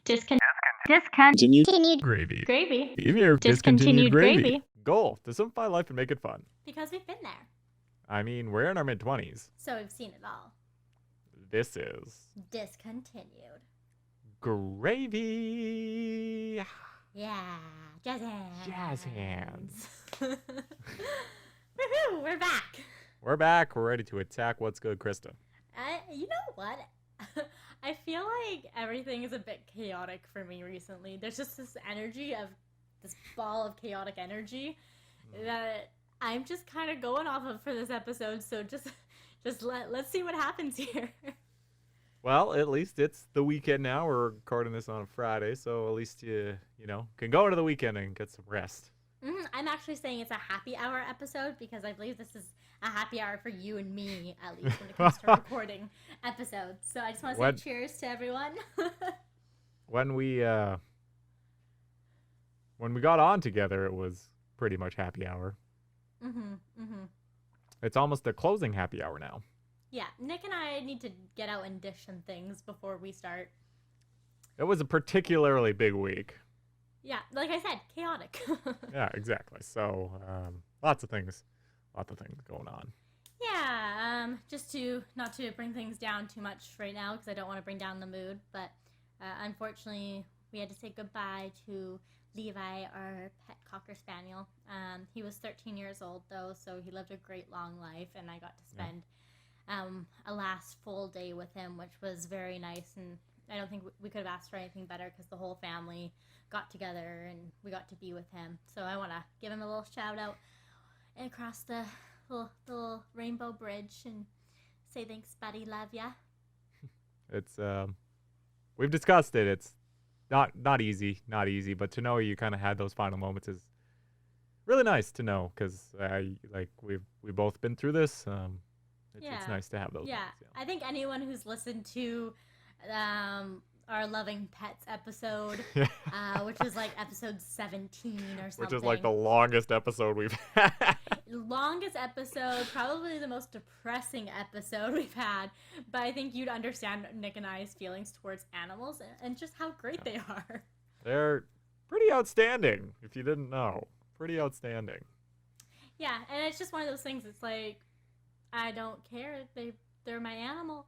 Discontinued Gravy. gravy. Even your Discontinued gravy. Goal. To simplify life and make it fun. Because we've been there. I mean, we're in our mid-20s. So we've seen it all. This is... Discontinued. Gravy. Yeah. Jazz hands. Jazz hands. Woohoo! We're back. We're back. We're ready to attack. What's good, Krysta? You know what? I feel like everything is a bit chaotic for me recently. There's just this energy of this ball of chaotic energy that I'm just kind of going off of for this episode. So just let's see what happens here. Well, at least it's the weekend now. We're recording this on a Friday, so at least you can go into the weekend and get some rest. I'm actually saying it's a happy hour episode because I believe this is a happy hour for you and me, at least when it comes to recording episodes. So I just want to say cheers to everyone. When we got on together, it was pretty much happy hour. It's almost the closing happy hour now. Yeah, Nick and I need to get out and dish some things before we start. It was a particularly big week. Yeah, like I said, chaotic. Yeah, exactly. So, lots of things going on. Yeah, just not to bring things down too much right now because I don't want to bring down the mood, but unfortunately we had to say goodbye to Levi, our pet Cocker Spaniel. He was 13 years old though, so he lived a great long life, and I got to spend a last full day with him, which was very nice, and I don't think we could have asked for anything better because the whole family got together and we got to be with him. So I want to give him a little shout out and across the little rainbow bridge and say thanks, buddy, love ya. It's we've discussed it. It's not easy, but to know you kind of had those final moments is really nice to know because we've both been through this. It's nice to have those. Yeah, moments, I think anyone who's listened to our Loving Pets episode, which was like episode 17 or something. Which is like the longest episode we've had. Longest episode, probably the most depressing episode we've had. But I think you'd understand Nick and I's feelings towards animals and just how great they are. They're pretty outstanding, if you didn't know. Pretty outstanding. Yeah, and it's just one of those things. It's like, I don't care. They're my animal.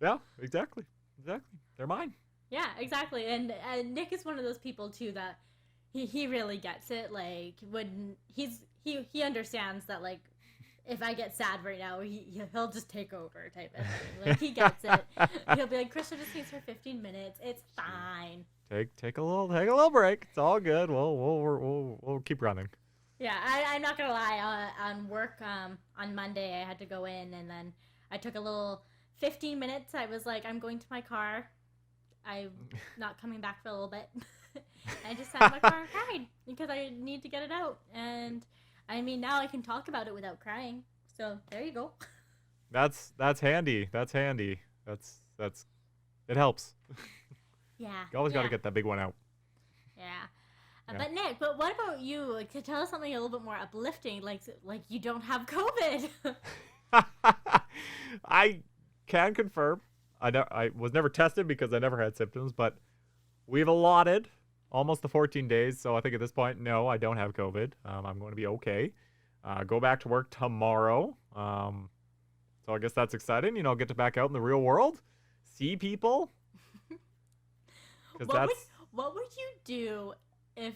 Yeah, exactly. They're mine. Yeah, exactly. And Nick is one of those people too that he really gets it. Like when he understands that, like, if I get sad right now, he'll just take over type of thing. Like he gets it. He'll be like, Krysta just needs her 15 minutes. It's fine. Take a little break. It's all good. We'll keep running. Yeah, I'm not gonna lie. On work, on Monday, I had to go in, and then I took a little 15 minutes. I was like, I'm going to my car. I'm not coming back for a little bit. I just sat in my car and cried because I need to get it out. And I mean, now I can talk about it without crying. So there you go. That's handy. That's handy. It helps. Yeah. You always got to get that big one out. Yeah. But Nick, what about you? Like, to tell us something a little bit more uplifting, like you don't have COVID. I can confirm. I was never tested because I never had symptoms, but we've allotted almost the 14 days. So I think at this point, no, I don't have COVID. I'm going to be okay. Go back to work tomorrow. So I guess that's exciting. Get to back out in the real world, see people. What would you do if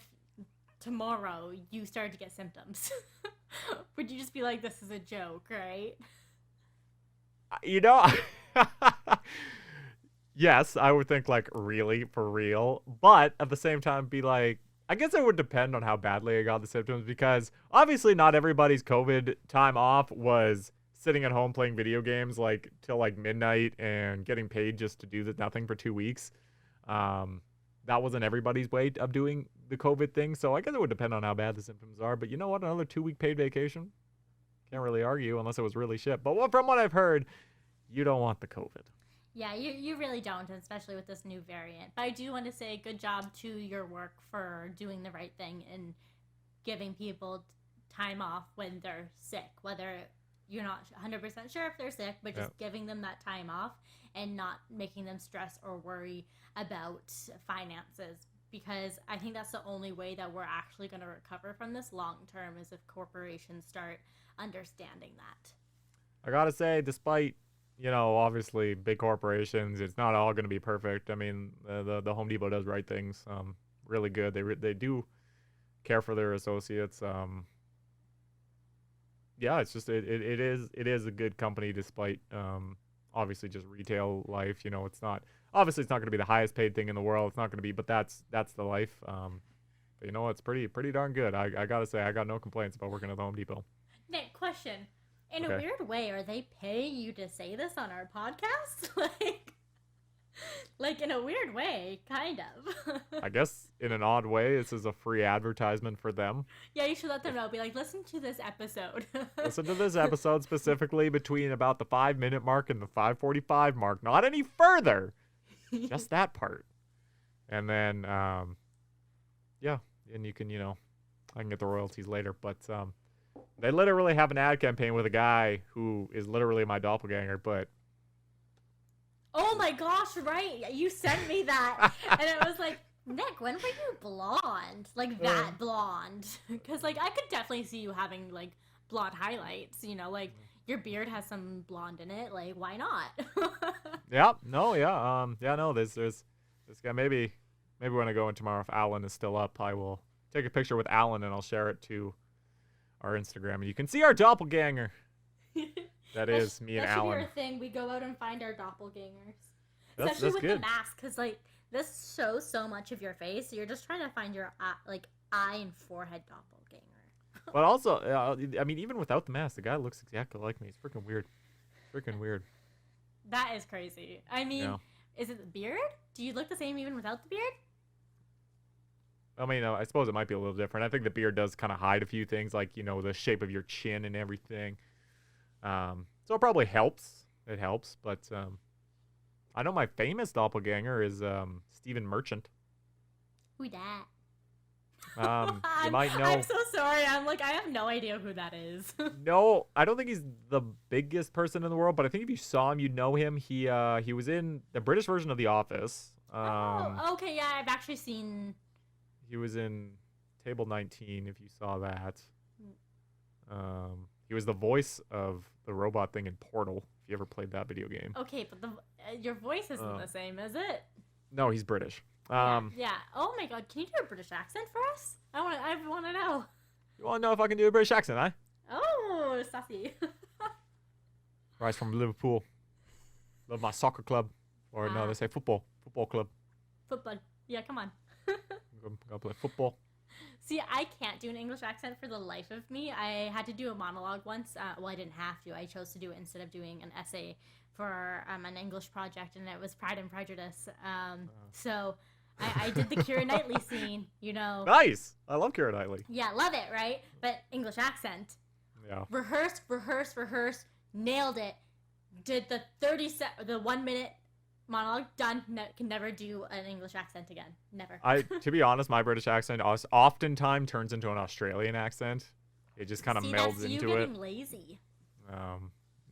tomorrow you started to get symptoms? Would you just be like, this is a joke, right? Yes, I would think, like, really, for real. But at the same time, be like, I guess it would depend on how badly I got the symptoms, because obviously not everybody's COVID time off was sitting at home playing video games like till like midnight and getting paid just to do nothing for 2 weeks. That wasn't everybody's way of doing the COVID thing. So I guess it would depend on how bad the symptoms are. But you know what? Another 2-week paid vacation? Can't really argue unless it was really shit. But from what I've heard, you don't want the COVID. Yeah, you really don't, especially with this new variant. But I do want to say good job to your work for doing the right thing and giving people time off when they're sick, whether you're not 100% sure if they're sick, but just giving them that time off and not making them stress or worry about finances. Because I think that's the only way that we're actually going to recover from this long term is if corporations start understanding that. I gotta say, despite, obviously big corporations, it's not all going to be perfect. I mean, the Home Depot does right things really good. They do care for their associates. Yeah, it's just it is a good company despite obviously just retail life. It's not obviously it's not going to be the highest paid thing in the world. It's not going to be, but that's the life. But it's pretty darn good. I gotta say, I got no complaints about working at the Home Depot. Nick, question. In a weird way, are they paying you to say this on our podcast? Like in a weird way, kind of. I guess in an odd way, this is a free advertisement for them. Yeah, you should let them know. Be like, listen to this episode. Listen to this episode specifically between about the 5-minute mark and the 5:45 mark. Not any further. Just that part. And then, yeah, and you can, I can get the royalties later. But they literally have an ad campaign with a guy who is literally my doppelganger, but... Oh my gosh, right. You sent me that. And it was like, Nick, when were you blonde? Like that blonde. Because, like, I could definitely see you having, like, blonde highlights. Like, your beard has some blonde in it. Like, why not? Yeah. No, yeah. No, there's this guy. Maybe when I go in tomorrow, if Alan is still up, I will take a picture with Alan and I'll share it to our Instagram. And you can see our doppelganger. That is me and Alan. That should be our thing. We go out and find our doppelgangers. That's Especially with good. the mask, because, like, this shows so much of your face. So you're just trying to find your, eye and forehead doppelganger. But also, I mean, even without the mask, the guy looks exactly like me. It's freaking weird. That is crazy. I mean, Is it the beard? Do you look the same even without the beard? I mean, I suppose it might be a little different. I think the beard does kind of hide a few things, like, the shape of your chin and everything. So it probably helps. It helps, but I know my famous doppelganger is Stephen Merchant. Who that? You might know. I'm so sorry. I'm like, I have no idea who that is. No, I don't think he's the biggest person in the world, but I think if you saw him, you'd know him. He was in the British version of The Office. Okay, yeah, I've actually seen. He was in Table 19, if you saw that. He was the voice of the robot thing in Portal, if you ever played that video game. Okay, but your voice isn't the same, is it? No, he's British. Yeah. Oh my god, can you do a British accent for us? I want to know. You want to know if I can do a British accent, huh? Oh, sassy. Rise from Liverpool. Love my soccer club. Or no, they say football. Football club. Football. Yeah, come on. Go play football. See, I can't do an English accent for the life of me. I had to do a monologue once. Well, I didn't have to. I chose to do it instead of doing an essay for an English project, and it was Pride and Prejudice. So I did the Keira Knightley scene, Nice! I love Keira Knightley. Yeah, love it, right? But English accent. Yeah. Rehearse, nailed it. Did the 1 minute monologue, done. Can never do an English accent again. Never. To be honest, my British accent oftentimes turns into an Australian accent. It just kind of melds that's into you it. getting lazy.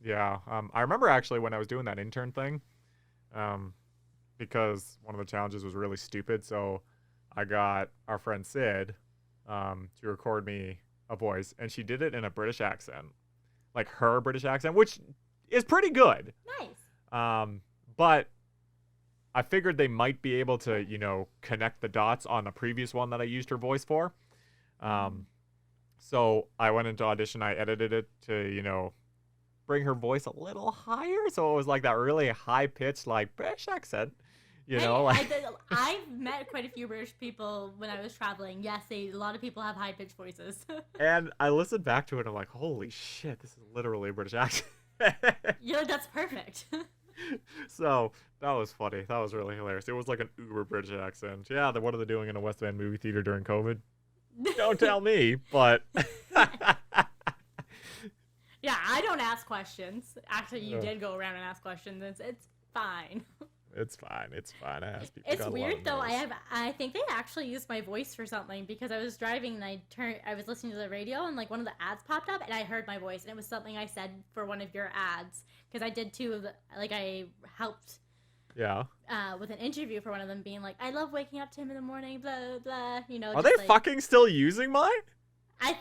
Yeah. I remember actually when I was doing that intern thing, because one of the challenges was really stupid, so I got our friend Sid to record me a voice, and she did it in a British accent, like her British accent, which is pretty good. Nice. But I figured they might be able to, connect the dots on the previous one that I used her voice for. So I went into audition. I edited it to, bring her voice a little higher. So it was like that really high-pitched, like, British accent, I've met quite a few British people when I was traveling. Yes, a lot of people have high-pitched voices. And I listened back to it, and I'm like, holy shit, this is literally a British accent. That's perfect. So that was funny. That was really hilarious. It was like an uber British accent. Yeah, what are they doing in a West End movie theater during COVID? Don't tell me, but... Yeah, I don't ask questions. Actually, you did go around and ask questions. It's fine. It's fine. It's fine. I ask people. It's weird though. I think they actually used my voice for something because I was driving and I was listening to the radio and like one of the ads popped up and I heard my voice and it was something I said for one of your ads because I did two of the, like I helped. Yeah. With an interview for one of them being like, I love waking up to him in the morning, blah blah. You know. Are they fucking still using mine? I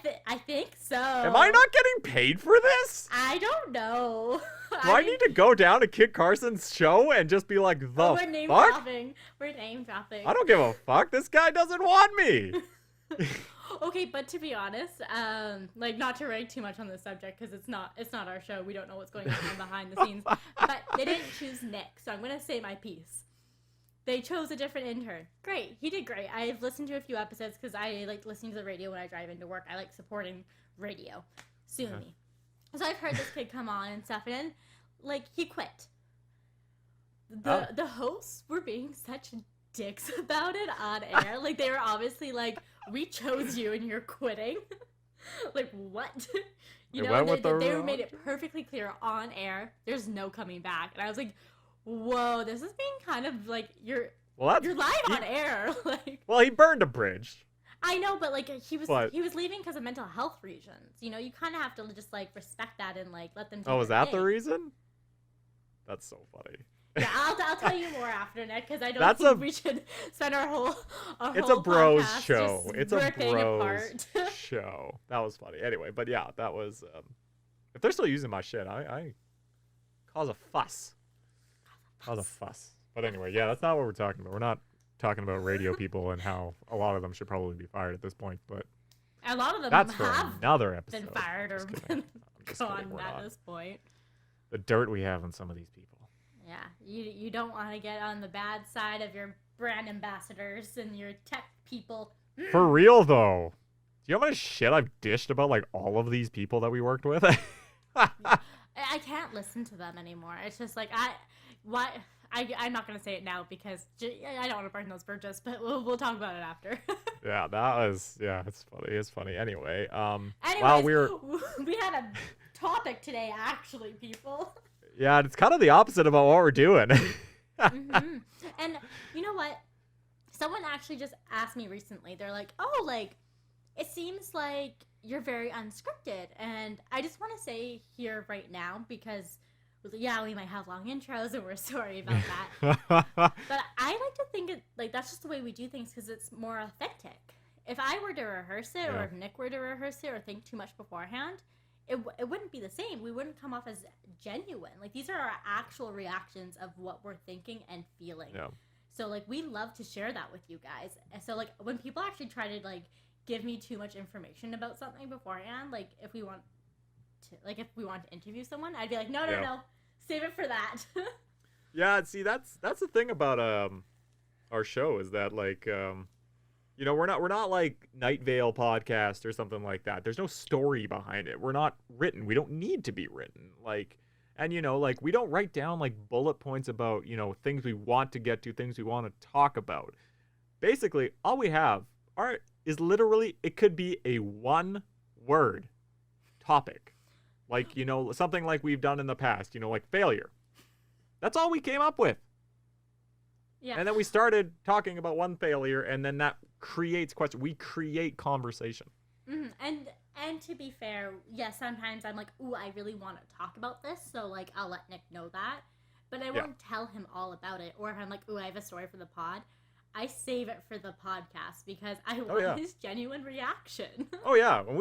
think so. Am I not getting paid for this? I don't know. Do I need to go down to Kit Carson's show and just be like, we're name dropping. We're name dropping. I don't give a fuck. This guy doesn't want me. Okay, but to be honest, like not to rag too much on this subject because it's not our show. We don't know what's going on behind the scenes. But they didn't choose Nick, so I'm gonna say my piece. They chose a different intern. Great, he did great. I've listened to a few episodes because I like listening to the radio when I drive into work. I like supporting radio. Sue me. So I've heard this kid come on and stuff, and then like he quit. The hosts were being such dicks about it on air. Like they were obviously like, we chose you and you're quitting. Like what? You know, they made it perfectly clear on air. There's no coming back, and I was like, whoa, this is being kind of like you're live on air. Like, well, he burned a bridge. I know, but like he was leaving because of mental health reasons. You know, you kind of have to just like respect that and like let them. Oh, is that the reason? That's so funny. Yeah, I'll tell you more after, Nick, because I don't think we should spend our whole. It's a bros show. It's a bros show. That was funny. Anyway, but yeah, that was. If they're still using my shit, I cause a fuss. But anyway, yeah, that's not what we're talking about. We're not talking about radio people and how a lot of them should probably be fired at this point. But a lot of them have another episode. Been fired or been gone at this point. The dirt we have on some of these people. Yeah, you don't want to get on the bad side of your brand ambassadors and your tech people. For real though, do you know how much shit I've dished about like all of these people that we worked with? I can't listen to them anymore. It's just like I'm not gonna say it now because I don't want to burn those bridges, but we'll talk about it after. Yeah, it's funny. It's funny. Anyway, Anyways, we had a topic today, actually, people. Yeah, it's kind of the opposite about what we're doing. Mm-hmm. And you know what? Someone actually just asked me recently. They're like, "Oh, like it seems like you're very unscripted," and I just want to say here right now because. Yeah, we might have long intros, and we're sorry about that. But I like to think that's just the way we do things because it's more authentic. If I were to rehearse it, or if Nick were to rehearse it, or think too much beforehand, it wouldn't be the same. We wouldn't come off as genuine. Like these are our actual reactions of what we're thinking and feeling. Yeah. So like we love to share that with you guys. And so like when people actually try to like give me too much information about something beforehand, like if we want to interview someone, I'd be like, no, save it for that. Yeah, see, that's the thing about our show is that like you know, we're not like Night Vale podcast or something like that. There's no story behind it. We're not written. We don't need to be written. Like, and you know, like we don't write down like bullet points about, you know, things we want to get to, things we want to talk about. Basically, all we have is literally, it could be a one-word topic. Like, you know, something like we've done in the past, you know, like failure. That's all we came up with. Yeah. And then we started talking about one failure, and then that creates question. We create conversation. Mm-hmm. And to be fair, yes, sometimes I'm like, ooh, I really want to talk about this, so like I'll let Nick know that. But I won't tell him all about it. Or if I'm like, ooh, I have a story for the pod, I save it for the podcast because I want his genuine reaction. Oh yeah, and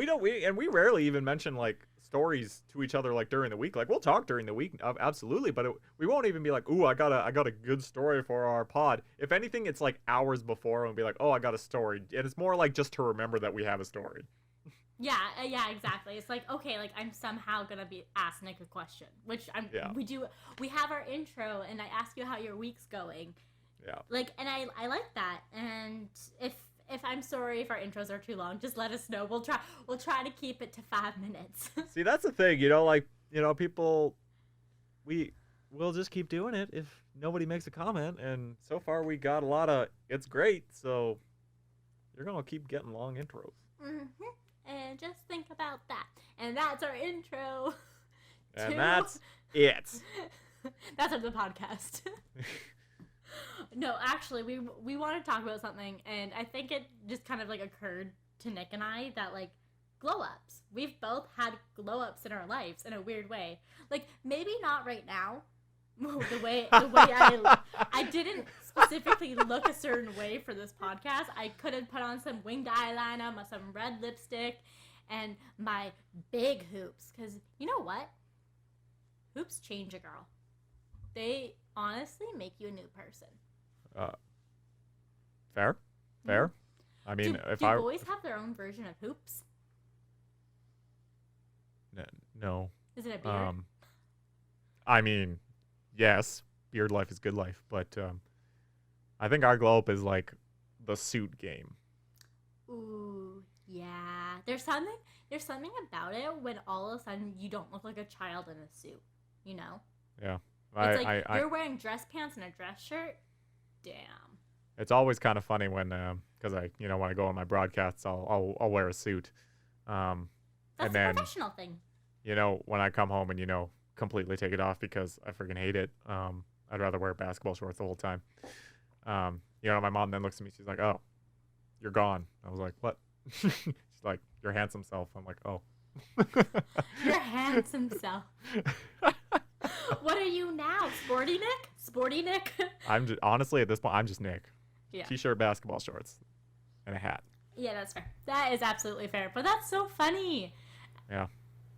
we rarely even mention like stories to each other like during the week. Like we'll talk during the week, absolutely, but we won't even be like, ooh, I got a good story for our pod. If anything, it's like hours before and we'll be like, oh, I got a story, and it's more like just to remember that we have a story. Yeah, exactly. It's like, okay, like I'm somehow gonna be asked Nick a question, which we have our intro, and I ask you how your week's going. Yeah. Like, and I like that. And if I'm sorry if our intros are too long, just let us know. We'll try to keep it to 5 minutes. See, that's the thing, you know, like, you know, people, we'll just keep doing it if nobody makes a comment. And so far we got a lot of, it's great. So you're going to keep getting long intros. Mm-hmm. And just think about that. And that's our intro. And that's it. That's the podcast. No, actually, we want to talk about something, and I think it just kind of like occurred to Nick and I that like glow ups. We've both had glow ups in our lives in a weird way. Like maybe not right now. the way I didn't specifically look a certain way for this podcast. I could have put on some winged eyeliner, some red lipstick, and my big hoops. Because you know what? Hoops change a girl. They honestly make you a new person. Fair. I mean, do boys have their own version of hoops? No. Is it a beard? I mean, yes, beard life is good life, but I think our glow up is like the suit game. Ooh, yeah. There's something about it when all of a sudden you don't look like a child in a suit. You know? Yeah. It's like you're wearing dress pants and a dress shirt. Damn. It's always kind of funny when, because when I go on my broadcasts, I'll wear a suit. That's and a then, professional thing. When I come home and completely take it off because I freaking hate it. I'd rather wear basketball shorts the whole time. My mom then looks at me. She's like, "Oh, you're gone." I was like, "What?" She's like, "Your handsome self." I'm like, "Oh." Your handsome self. What are you now? Sporty Nick? Sporty Nick? Honestly, at this point, I'm just Nick. Yeah. T-shirt, basketball shorts, and a hat. Yeah, that's fair. That is absolutely fair. But that's so funny. Yeah.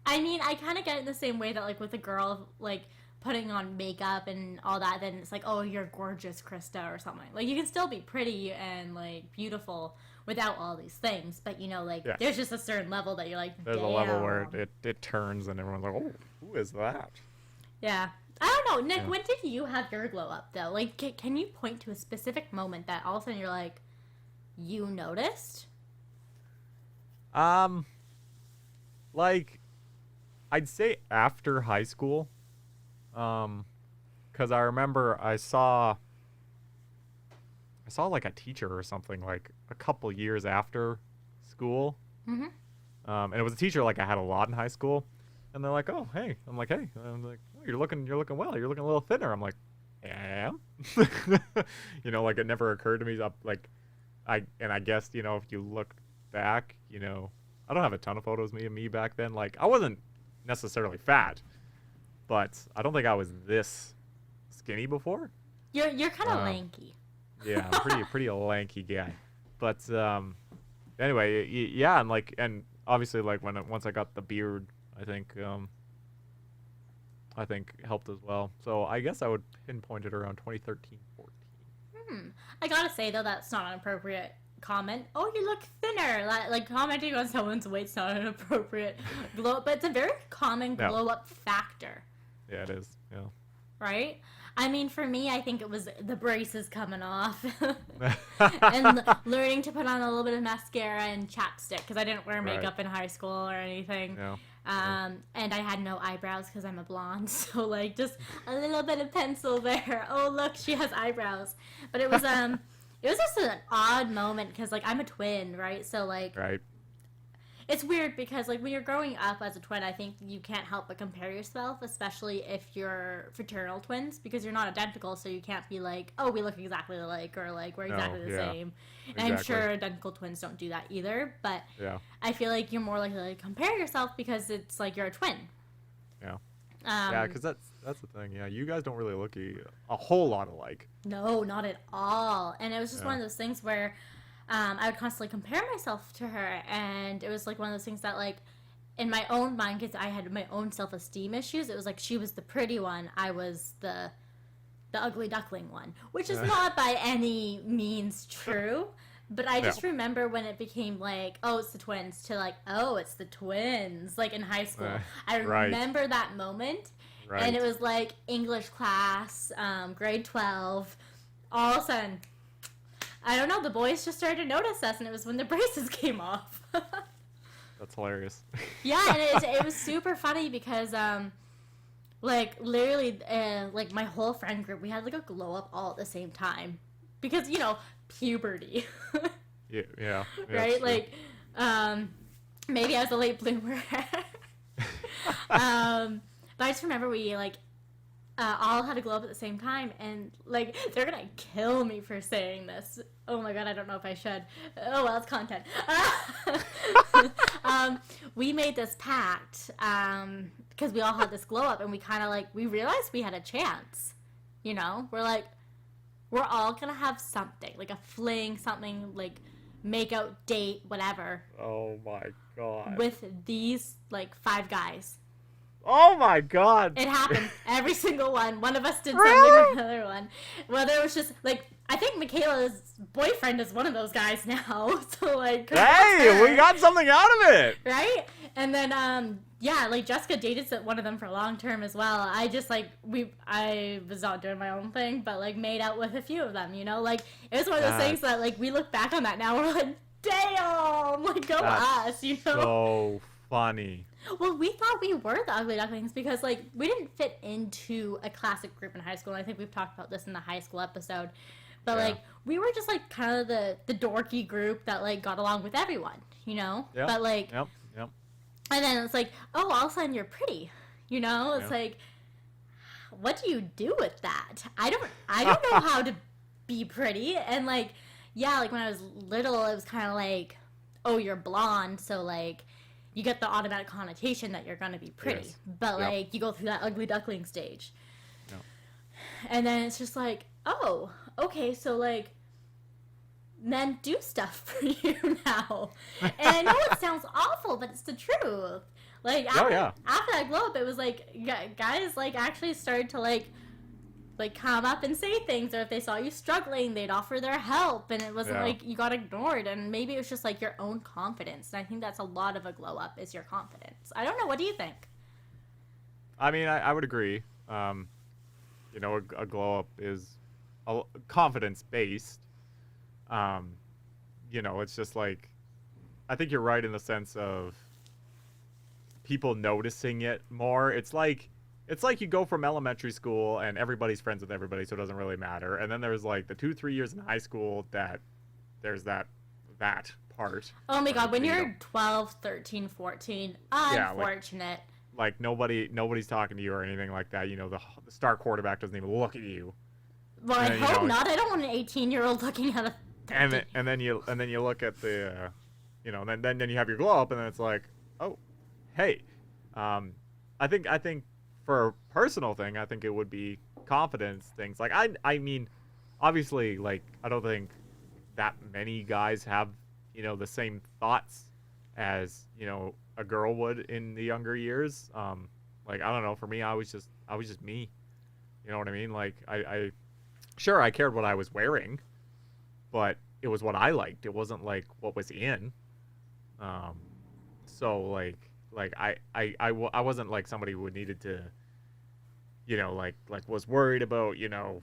I mean, I kind of get it in the same way that, like, with a girl, like, putting on makeup and all that, then it's like, oh, you're gorgeous, Krysta, or something. Like, you can still be pretty and, like, beautiful without all these things. But, yes. There's just a certain level that you're like, there's damn. a level where it turns and everyone's like, oh, who is that? Yeah. I don't know. Nick, when did you have your glow up, though? Like, can you point to a specific moment that all of a sudden you're like, you noticed? Like, I'd say after high school. Because I remember I saw like a teacher or something like a couple years after school. Mm-hmm. And it was a teacher like I had a lot in high school. And they're like, "Oh, hey." I'm like, "Hey." And I'm like, "Oh, you're looking well. You're looking a little thinner." I'm like, "Yeah, I am." Like it never occurred to me. I guess, if you look back, I don't have a ton of photos of me back then. Like I wasn't necessarily fat, but I don't think I was this skinny before. You're kind of lanky. Yeah, I'm pretty lanky guy. But anyway, yeah, and obviously like once I got the beard, I think helped as well. So I guess I would pinpoint it around 2013, 14. I gotta say though, that's not an appropriate comment. Oh, you look thinner. Like commenting on someone's weight's not an appropriate glow up, but it's a very common glow up factor. Yeah, it is. Yeah. Right? I mean, for me, I think it was the braces coming off and learning to put on a little bit of mascara and chapstick because I didn't wear makeup in high school or anything. Yeah. And I had no eyebrows because I'm a blonde, so like just a little bit of pencil there. Oh, look, she has eyebrows. But it was just an odd moment because like I'm a twin, right? So like right. It's weird because, like, when you're growing up as a twin, I think you can't help but compare yourself, especially if you're fraternal twins, because you're not identical, so you can't be like, oh, we look exactly alike, or, like, we're exactly the same. And I'm sure identical twins don't do that either, but I feel like you're more likely to compare yourself because it's like you're a twin. Yeah. Yeah, because that's the thing. Yeah, you guys don't really look a whole lot alike. No, not at all. And it was just one of those things where I would constantly compare myself to her, and it was like one of those things that, like, in my own mind, because I had my own self-esteem issues, it was like she was the pretty one, I was the ugly duckling one, which is not by any means true, but I just remember when it became like, oh, it's the twins, to like, oh, it's the twins, like in high school. I remember that moment, and it was like English class, grade 12, all of a sudden, I don't know, the boys just started to notice us, and it was when the braces came off. That's hilarious. Yeah, and it was super funny because, like, literally, like, my whole friend group, we had, like, a glow-up all at the same time. Because, you know, puberty. Yeah. Right? Like, maybe I was a late bloomer. But I just remember we, like, all had a glow up at the same time, and like they're gonna kill me for saying this. Oh my god, I don't know if I should. Oh well, it's content. We made this pact because we all had this glow up, and we kind of like we realized we had a chance. You know, we're like we're all gonna have something like a fling, something like make out, date, whatever. Oh my god. With these like 5 guys. Oh my god. It happened. Every single one. One of us did something with another one. Whether it was just like I think Michaela's boyfriend is one of those guys now. So like hey, we got something out of it. Right? And then yeah, like Jessica dated one of them for long term as well. I just like I was not doing my own thing, but like made out with a few of them, you know? Like it was one of those things that like we look back on that now, we're like, damn, like go us, you know? So funny. Well, we thought we were the Ugly Ducklings because, like, we didn't fit into a classic group in high school. And I think we've talked about this in the high school episode. But, like, we were just, like, kind of the dorky group that, like, got along with everyone, you know? Yep. But, like... Yep. And then it's like, oh, all of a sudden you're pretty, you know? It's like, what do you do with that? I don't know how to be pretty. And, like, yeah, like, when I was little, it was kind of like, oh, you're blonde, so, like... You get the automatic connotation that you're going to be pretty. Yes. But, like, you go through that ugly duckling stage. Yep. And then it's just like, oh, okay, so, like, men do stuff for you now. And I know it sounds awful, but it's the truth. Like, after that glow up, it was like, guys, like, actually started to, like, come up and say things, or if they saw you struggling, they'd offer their help, and it wasn't like you got ignored, and maybe it was just like your own confidence, and I think that's a lot of a glow up is your confidence. I don't know, what do you think? I mean, I would agree. You know, a glow up is confidence based. You know, it's just like, I think you're right in the sense of people noticing it more. It's like you go from elementary school and everybody's friends with everybody, so it doesn't really matter. And then there's like the 2-3 years in high school that there's that part. Oh my god, when you're 12, 13, 14, unfortunate. Like nobody's talking to you or anything like that. You know, the star quarterback doesn't even look at you. Well, I hope not. I don't want an 18-year-old looking at a 13. And then you look at the, you know, then you have your glow up, and then it's like, oh, hey, I think. For a personal thing, I think it would be confidence things. Like, I mean, obviously, like, I don't think that many guys have, you know, the same thoughts as, you know, a girl would in the younger years. Like, I don't know, for me, I was just me. You know what I mean? Like, I cared what I was wearing, but it was what I liked. It wasn't, like, what was in. So, like I wasn't like somebody who needed to, you know, like was worried about, you know,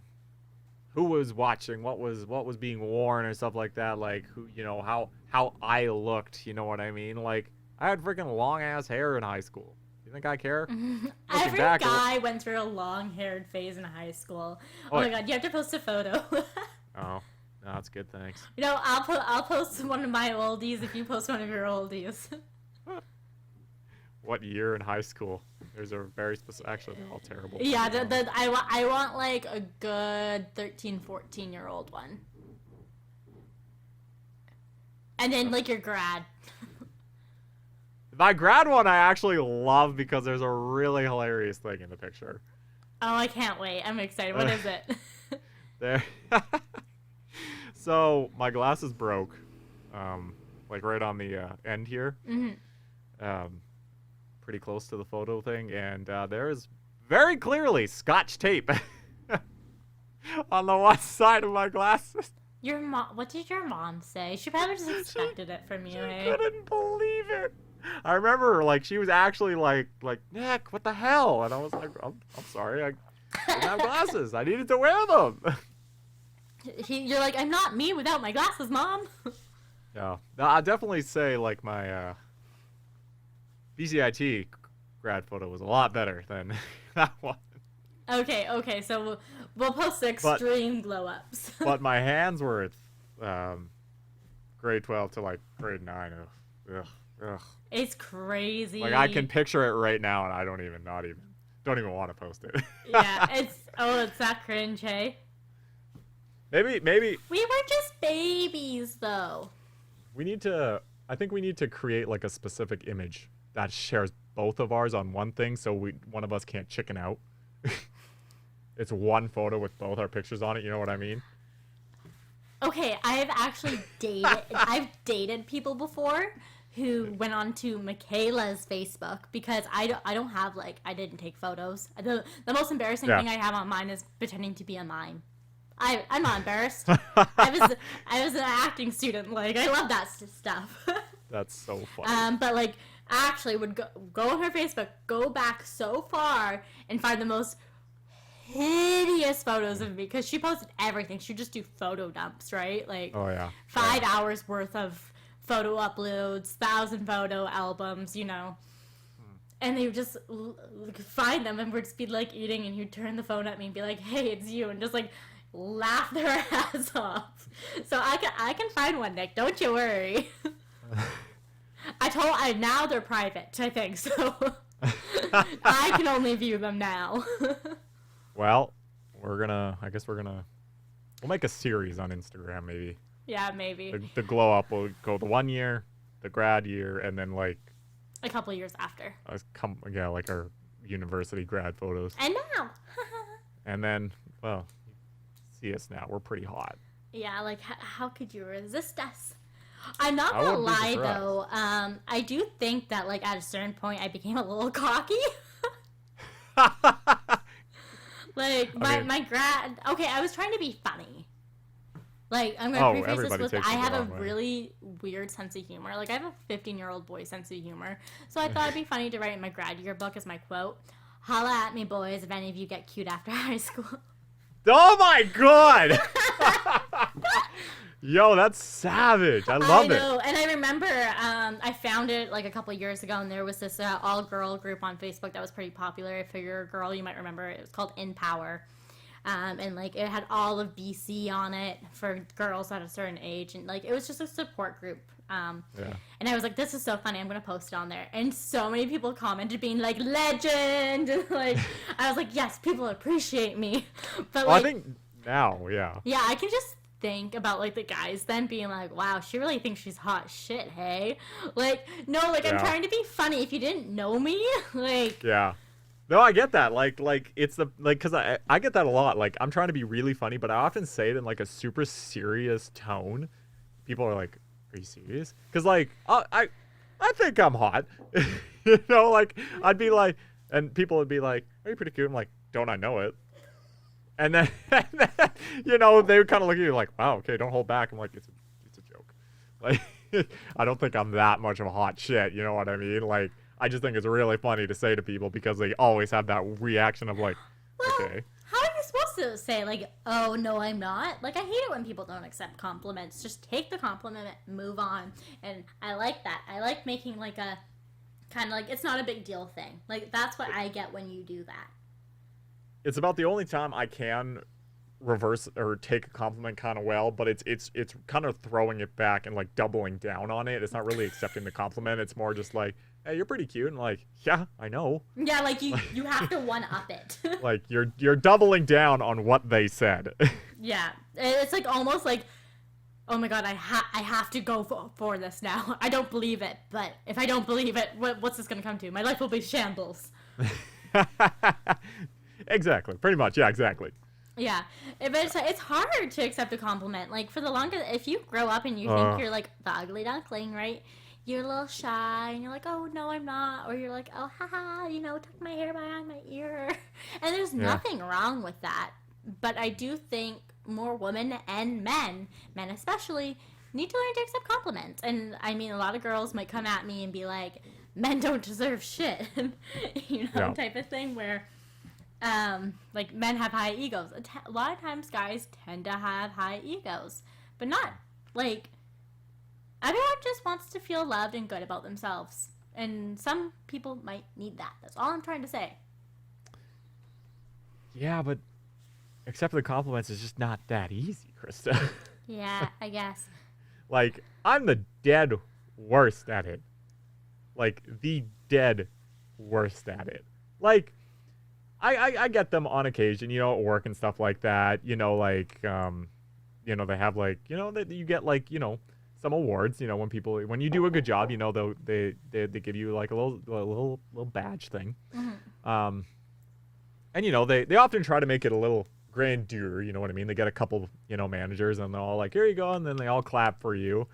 who was watching, what was being worn or stuff like that, like who, you know, how I looked, you know what I mean? Like, I had freaking long ass hair in high school. You think I care? Every guy went through a long haired phase in high school. Oh my god, you have to post a photo. Oh, no, that's good, thanks. You know, I'll post one of my oldies if you post one of your oldies. What year in high school? There's a very specific. Actually, they're all terrible. Yeah, I want like a good 13, 14-year-old one, and then like your grad. My grad one I actually love because there's a really hilarious thing in the picture. Oh, I can't wait! I'm excited. What is it? There. So my glasses broke, like right on the end here. Mm-hmm. Pretty close to the photo thing, and there is very clearly Scotch tape on the one side of my glasses. Your mom? What did your mom say? She probably just expected it from you. She couldn't believe it. I remember, like, she was actually like, Nick, what the hell? And I was like, I'm sorry, I didn't have glasses. I needed to wear them. You're like, I'm not me without my glasses, Mom. Yeah, no, I'd definitely say like my BCIT grad photo was a lot better than that one. Okay, so we'll post the extreme glow-ups. But my hands were grade 12 to like grade 9. Ugh. It's crazy. Like, I can picture it right now, and I don't don't even want to post it. Yeah, it's that cringe, hey? Maybe We were just babies, though. I think we need to create like a specific image that shares both of ours on one thing, so one of us can't chicken out. It's one photo with both our pictures on it. You know what I mean? Okay, I've actually dated people before who went on to Michaela's Facebook because I don't have I didn't take photos. The most embarrassing thing I have on mine is pretending to be a mime. I'm not embarrassed. I was an acting student. I love that stuff. That's so funny. But I actually would go on her Facebook, go back so far, and find the most hideous photos of me because she posted everything. She'd just do photo dumps, right? Oh yeah. 5 hours worth of photo uploads, 1,000 photo albums, And they would just find them and would just be eating, and you'd turn the phone at me and be like, "Hey, it's you," and just laugh their ass off. So I can find one, Nick. Don't you worry. Now they're private, I think, so I can only view them now. Well, I guess we'll make a series on Instagram, maybe. Yeah, maybe. The glow up will go the 1 year, the grad year, and then a couple years after. Our university grad photos. And now. And then, well, see us now. We're pretty hot. Yeah, how could you resist us? I'm not gonna lie though. I do think that at a certain point I became a little cocky. My grad. Okay, I was trying to be funny. I'm gonna preface this with I have a really weird sense of humor. I have a 15-year-old boy sense of humor, so I thought it'd be funny to write in my grad yearbook as my quote: "Holla at me, boys, if any of you get cute after high school." Oh my god! Yo, that's savage. I love it. I know, and I remember I found it a couple of years ago, and there was this all-girl group on Facebook that was pretty popular. If you're a girl, you might remember it was called In Power. And it had all of BC on it for girls at a certain age, and it was just a support group. And I was like, this is so funny, I'm gonna post it on there. And so many people commented being like, legend, and I was like, yes, people appreciate me. But I think now, yeah, I can just think about the guys then being like, wow, she really thinks she's hot shit, hey? No, I'm trying to be funny. If you didn't know me, yeah. No, I get that. It's the because I get that a lot. I'm trying to be really funny, but I often say it in a super serious tone. People are like, "Are you serious?" Because I think I'm hot. I'd be like, and people would be like, "Are you pretty cute?" I'm like, "Don't I know it?" And then they would kind of look at you like, "Wow, okay, don't hold back." I'm like, "It's a joke." I don't think I'm that much of a hot shit. You know what I mean? I just think it's really funny to say to people because they always have that reaction of okay. How are you supposed to say oh no, I'm not? I hate it when people don't accept compliments. Just take the compliment, move on. And I like that. I like making a kind of it's not a big deal thing. That's what I get when you do that. It's about the only time I can reverse or take a compliment kind of well, but it's kind of throwing it back and doubling down on it. It's not really accepting the compliment. It's more just hey, you're pretty cute, and yeah, I know. Yeah, you have to one up it. You're doubling down on what they said. Yeah, it's almost oh my god, I have to go for this now. I don't believe it, but if I don't believe it, what's this gonna come to? My life will be shambles. Exactly, pretty much, yeah, exactly. Yeah, but it's hard to accept a compliment. For the longest, if you grow up and you think you're the ugly duckling, right? You're a little shy, and you're like, oh, no, I'm not. Or you're like, oh, haha, tuck my hair behind my ear. And there's nothing wrong with that. But I do think more women and men especially, need to learn to accept compliments. And, I mean, a lot of girls might come at me and be like, men don't deserve shit, type of thing where, men have high egos. A lot of times guys tend to have high egos. But not, everyone just wants to feel loved and good about themselves. And some people might need that. That's all I'm trying to say. Yeah, but accepting the compliments is just not that easy, Krysta. Yeah, I guess. I'm the dead worst at it. The dead worst at it. I get them on occasion, you know, at work and stuff like that. You know, like you know, they have like, you know, that you get like, you know, some awards. You know, when you do a good job, you know, they give you like a little badge thing. Mm-hmm. And you know, they often try to make it a little grandeur. You know what I mean? They get a couple, you know, managers, and they're all like, here you go, and then they all clap for you.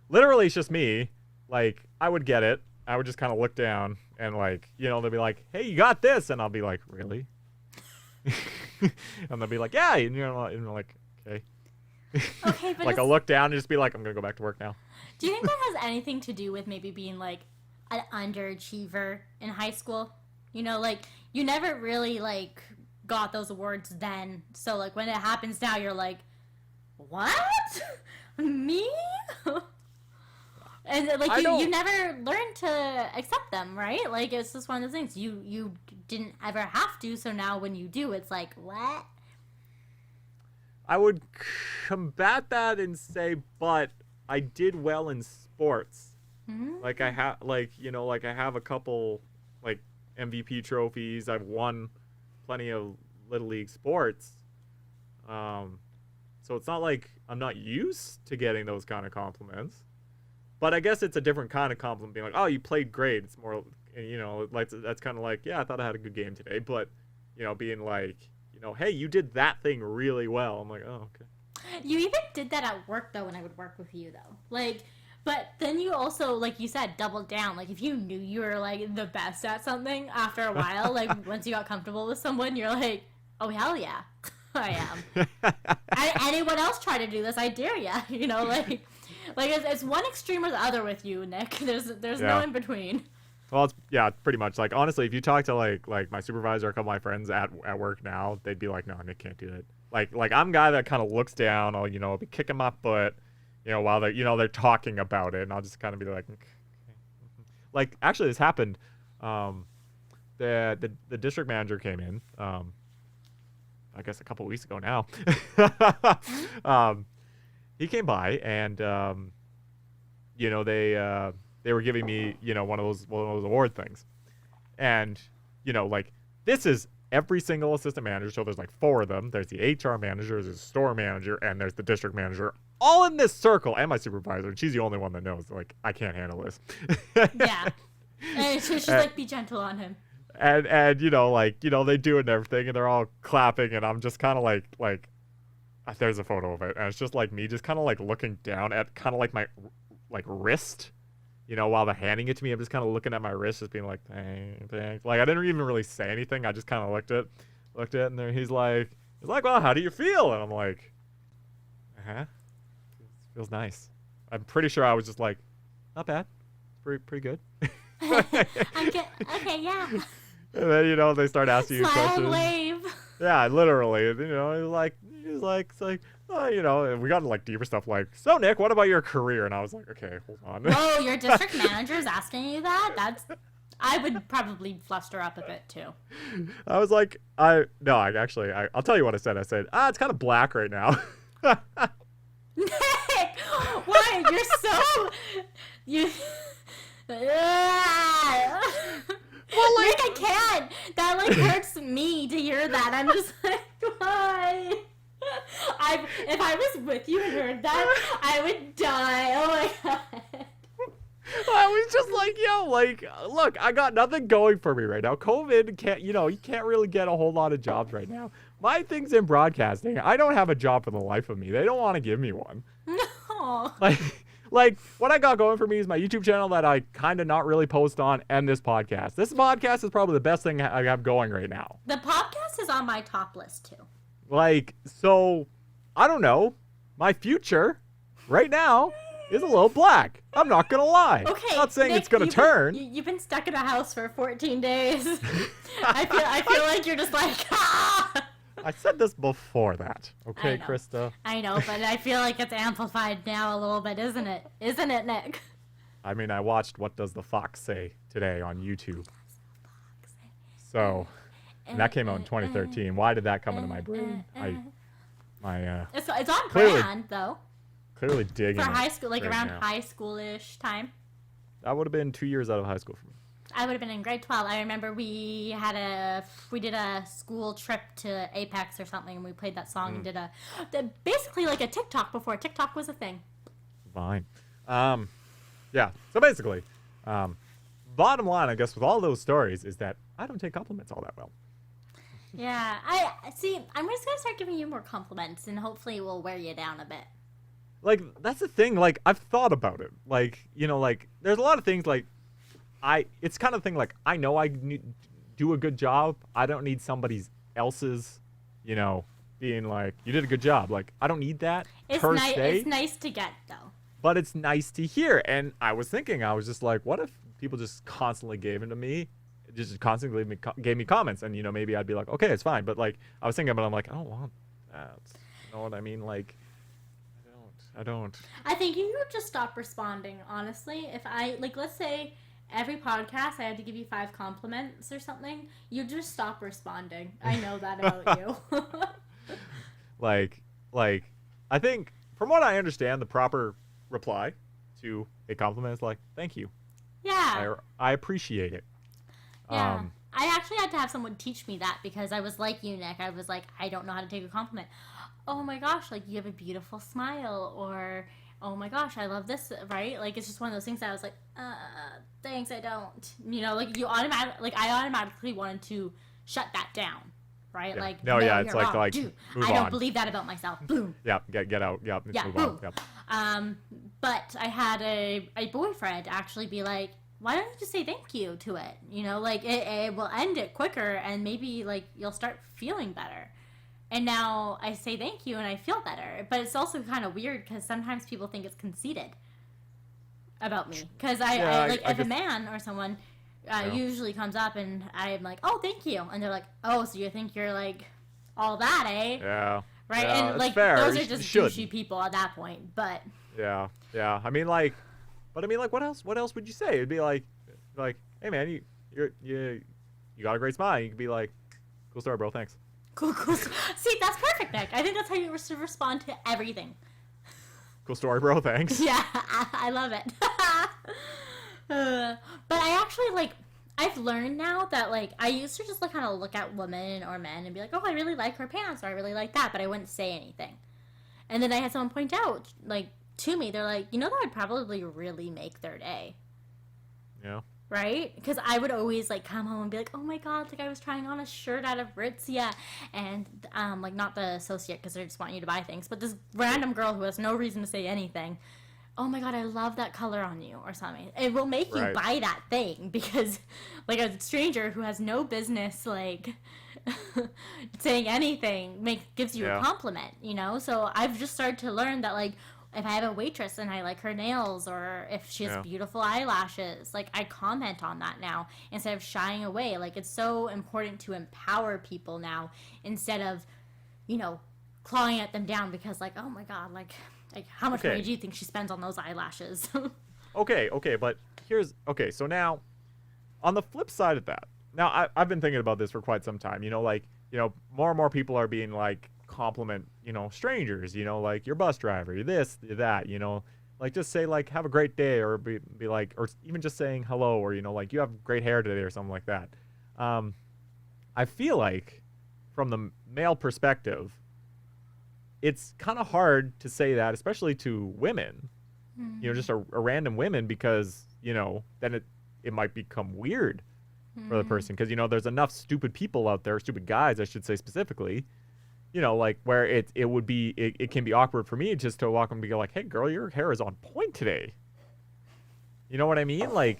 Literally, it's just me. Like, I would get it. I would just kind of look down and, like, you know, they'll be like, hey, you got this. And I'll be like, really? And they'll be like, yeah. And you're like, okay. Okay, but like, I'll look down and just be like, I'm going to go back to work now. Do you think that has anything to do with maybe being, like, an underachiever in high school? You know, like, you never really, like, got those awards then. So, like, when it happens now, you're like, what? Me? And like you never learned to accept them, right? Like it's just one of those things you didn't ever have to, so now when you do, it's like, what? I would combat that and say, but I did well in sports. Mm-hmm. Like I have, like, you know, like I have a couple like MVP trophies. I've won plenty of Little League sports. So it's not like I'm not used to getting those kind of compliments. But I guess it's a different kind of compliment, being like, oh, you played great. It's more, you know, like that's kind of like, yeah, I thought I had a good game today. But, you know, being like, you know, hey, you did that thing really well. I'm like, oh, okay. You even did that at work, though, when I would work with you, though. Like, but then you also, like you said, doubled down. Like, if you knew you were, like, the best at something, after a while, like, once you got comfortable with someone, you're like, oh, hell yeah, I am. Anyone else try to do this, I dare ya. You know, like it's one extreme or the other with you, Nick. There's no in between. Well, it's pretty much. Like, honestly, if you talk to like my supervisor or a couple of my friends at work now, they'd be like, no, Nick can't do it. Like I'm a guy that kind of looks down. I'll, you know, be kicking my foot, you know, while they're talking about it, and I'll just kind of be like, okay. Like, actually, this happened. The district manager came in. I guess a couple weeks ago now. He came by and, you know, they were giving me, you know, one of those award things. And, you know, like, this is every single assistant manager. So there's like 4 of them. There's the HR manager, there's the store manager, and there's the district manager, all in this circle, and my supervisor. And she's the only one that knows, like, I can't handle this. Yeah. And she's like, be gentle on him. And you know, like, you know, they do it and everything, and they're all clapping, and I'm just kind of like, there's a photo of it, and it's just like me just kind of like looking down at kind of like my like wrist, you know, while they're handing it to me. I'm just kind of looking at my wrist, just being like, thanks. Like, I didn't even really say anything. I just kind of looked at it, and then he's like, well, how do you feel? And I'm like, feels nice. I'm pretty sure I was just like, not bad, pretty good. Okay, yeah. And then, you know, they start asking you questions. Smile, wave. Yeah, literally. You know, he's like, oh, you know, and we got into like deeper stuff like, so Nick, what about your career? And I was like, okay, hold on. Oh, your district manager is asking you that? I would probably fluster up a bit too. I was like, I'll tell you what I said. I said, it's kind of black right now. Nick, why? You. Well, like, Nick, I can't. That like hurts me to hear that. I'm just like, why? If I was with you and heard that, I would die. Oh my god. I was just like, yo, like, look, I got nothing going for me right now. COVID can't, you know, you can't really get a whole lot of jobs right now. My thing's in broadcasting. I don't have a job for the life of me. They don't want to give me one. No. Like, what I got going for me is my YouTube channel that I kind of not really post on, and this podcast. This podcast is probably the best thing I have going right now. The podcast is on my top list, too. Like, so, I don't know. My future, right now, is a little black. I'm not going to lie. Okay, I'm not saying Nick, it's going to turn. You've been stuck in a house for 14 days. I feel like you're just like, ah! I said this before that. Okay, know. Krysta? I know, but I feel like it's amplified now a little bit, isn't it? Isn't it, Nick? I mean, I watched What Does the Fox Say today on YouTube. So, and that came out in 2013. Why did that come into my brain? It's on brand, though. Clearly digging for high school, like right around now. high schoolish time. That would have been 2 years out of high school for me. I would have been in grade 12. I remember we did a school trip to Apex or something, and we played that song and did basically like a TikTok before TikTok was a thing. Fine. Yeah. So basically, bottom line, I guess, with all those stories is that I don't take compliments all that well. Yeah. I'm just gonna start giving you more compliments, and hopefully we'll wear you down a bit. Like, that's the thing. Like, I've thought about it. Like, you know, like, there's a lot of things like. It's kind of thing like I know I do a good job. I don't need somebody else's, you know, being like, you did a good job. Like, I don't need that per se. It's nice to get, though. But it's nice to hear. And I was just like, what if people just constantly gave it to me? Just constantly gave me comments. And, you know, maybe I'd be like, okay, it's fine. But, like, I was thinking about it. I'm like, I don't want that. You know what I mean? Like, I don't. I think you would just stop responding, honestly. If let's say every podcast I had to give you 5 compliments or something, you just stop responding. I know that about you. like I think from what I understand, the proper reply to a compliment is like, thank you. Yeah. I appreciate it. Yeah. I actually had to have someone teach me that because I was like you, Nick. I was like, I don't know how to take a compliment. Oh my gosh, like you have a beautiful smile, or oh my gosh, I love this, right? Like, it's just one of those things that I was like, thanks, I don't. You know, like, I automatically wanted to shut that down, right? Yeah. Like, no, yeah, it's you're like, wrong. like, dude, move I don't on. believe that about myself. Boom. Yeah, get out. Yeah, Yeah, move boom. on. Yep. But I had a boyfriend actually be like, why don't you just say thank you to it? You know, like, it will end it quicker, and maybe, like, you'll start feeling better. And now I say thank you and I feel better. But it's also kind of weird because sometimes people think it's conceited about me. Because if a man or someone usually comes up and I'm like, oh, thank you. And they're like, oh, so you think you're like all that, eh? Yeah. Right? Yeah, and like, fair. those are just douchey people at that point. But yeah. I mean, like, what else would you say? It'd be like, hey man, you got a great smile. You could be like, cool story, bro. Thanks. Cool. See, that's perfect, Nick. I think that's how you respond to everything. Cool story, bro. Thanks. Yeah, I love it. But I actually, I've learned now that, I used to just, kind of look at women or men and be like, oh, I really like her pants, or I really like that, but I wouldn't say anything. And then I had someone point out, to me, they're like, you know, that would probably really make their day. Yeah. Right? Because I would always, come home and be like, oh my god, I was trying on a shirt out of Ritzia. And, not the associate, because they just want you to buy things, but this random girl who has no reason to say anything, oh my god, I love that color on you, or something. It will make you buy that thing, because, a stranger who has no business, saying anything gives you a compliment, you know? So I've just started to learn that, if I have a waitress and I like her nails, or if she has beautiful eyelashes, I comment on that now instead of shying away. It's so important to empower people now instead of, clawing at them down because, oh my god, how much money do you think she spends on those eyelashes? Okay, but so now, on the flip side of that, now I've been thinking about this for quite some time. More and more people are being compliment, strangers, your bus driver, you're this, you're that, just say have a great day, or be like, or even just saying hello, or you have great hair today, or something like that. I feel like from the male perspective, it's kind of hard to say that, especially to women, just a random women, because then it might become weird for the person, because there's enough stupid people out there, stupid guys, I should say specifically, where it can be awkward for me just to walk and be like, hey girl, your hair is on point today. You know what I mean? I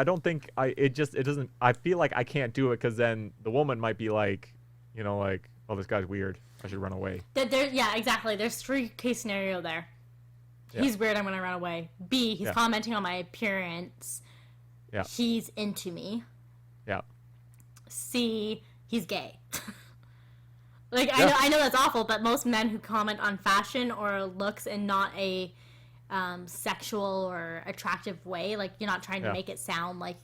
don't think it doesn't, I feel like I can't do it, because then the woman might be like, oh, this guy's weird, I should run away. Yeah, exactly. There's 3-case scenario there. Yeah. He's weird, I'm gonna run away. B, he's commenting on my appearance. Yeah. He's into me. Yeah. C, he's gay. I know that's awful, but most men who comment on fashion or looks in not a sexual or attractive way, you're not trying to make it sound like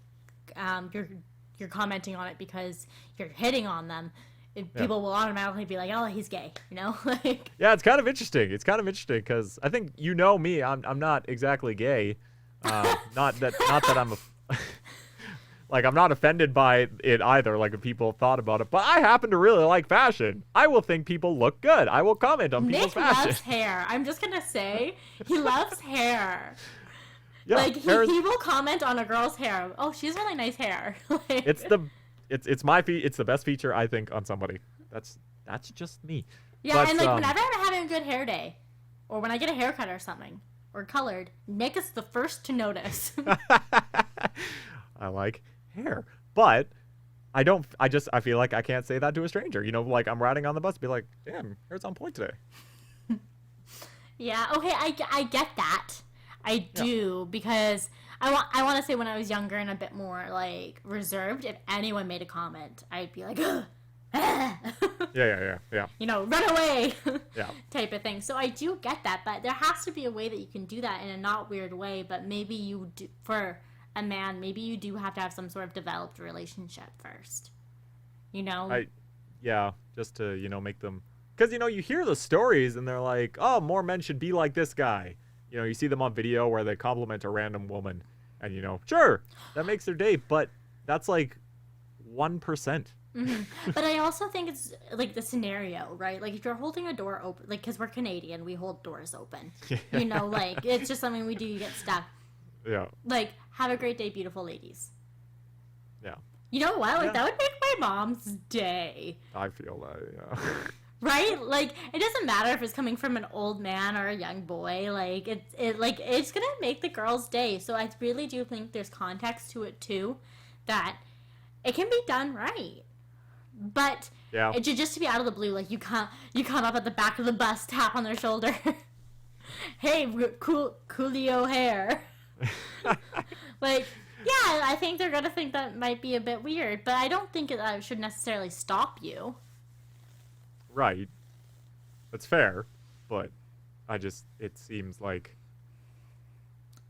you're commenting on it because you're hitting on them. People will automatically be like, oh, he's gay, Yeah, it's kind of interesting. Because I think me, I'm not exactly gay. Not that I'm a Like, I'm not offended by it either, like, if people thought about it. But I happen to really like fashion. I will think people look good. I will comment on people's Nick fashion. loves hair. I'm just going to say, he loves hair. Yeah, like, he will comment on a girl's hair. Oh, she has really nice hair. Like, it's the best feature, I think, on somebody. That's just me. Yeah, but, and, like, whenever I'm having a good hair day, or when I get a haircut or something, or colored, Nick is the first to notice. I like hair, but I feel like I can't say that to a stranger. You know, like I'm riding on the bus, be like, damn, hair's on point today. Yeah, okay, I get that. I do, because I want to say when I was younger and a bit more, like, reserved, if anyone made a comment, I'd be like, ugh. Yeah. You know, run away. Yeah. Type of thing. So I do get that, but there has to be a way that you can do that in a not weird way, but maybe you do, for a man, maybe you do have to have some sort of developed relationship first. You know? Just to, you know, make them, because, you know, you hear the stories and they're like, oh, more men should be like this guy. You know, you see them on video where they compliment a random woman and, you know, sure, that makes their day, but that's like 1%. Mm-hmm. But I also think it's like the scenario, right? Like if you're holding a door open, like because we're Canadian, we hold doors open. You know, like it's just something we do. You get stuck. Yeah. Like have a great day, beautiful ladies. Yeah. You know what? Like that would make my mom's day. I feel that. Yeah. Right? Like it doesn't matter if it's coming from an old man or a young boy. Like it's gonna make the girl's day. So I really do think there's context to it too, that it can be done right. But just to be out of the blue, like you come up at the back of the bus, tap on their shoulder. Hey, coolio hair. Like, yeah, I think they're gonna think that might be a bit weird, but I don't think that should necessarily stop you. Right. That's fair, but it seems like,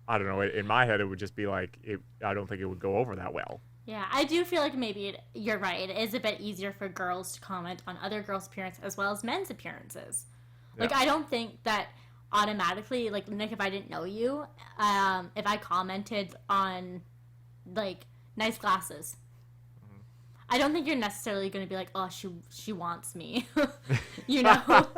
I don't know, in my head it would just be like, I don't think it would go over that well. Yeah, I do feel like maybe you're right. It is a bit easier for girls to comment on other girls' appearance as well as men's appearances. Yeah. Like, I don't think that automatically, like, Nick, if I didn't know you, if I commented on, like, nice glasses, I don't think you're necessarily going to be like, oh, she wants me, you know?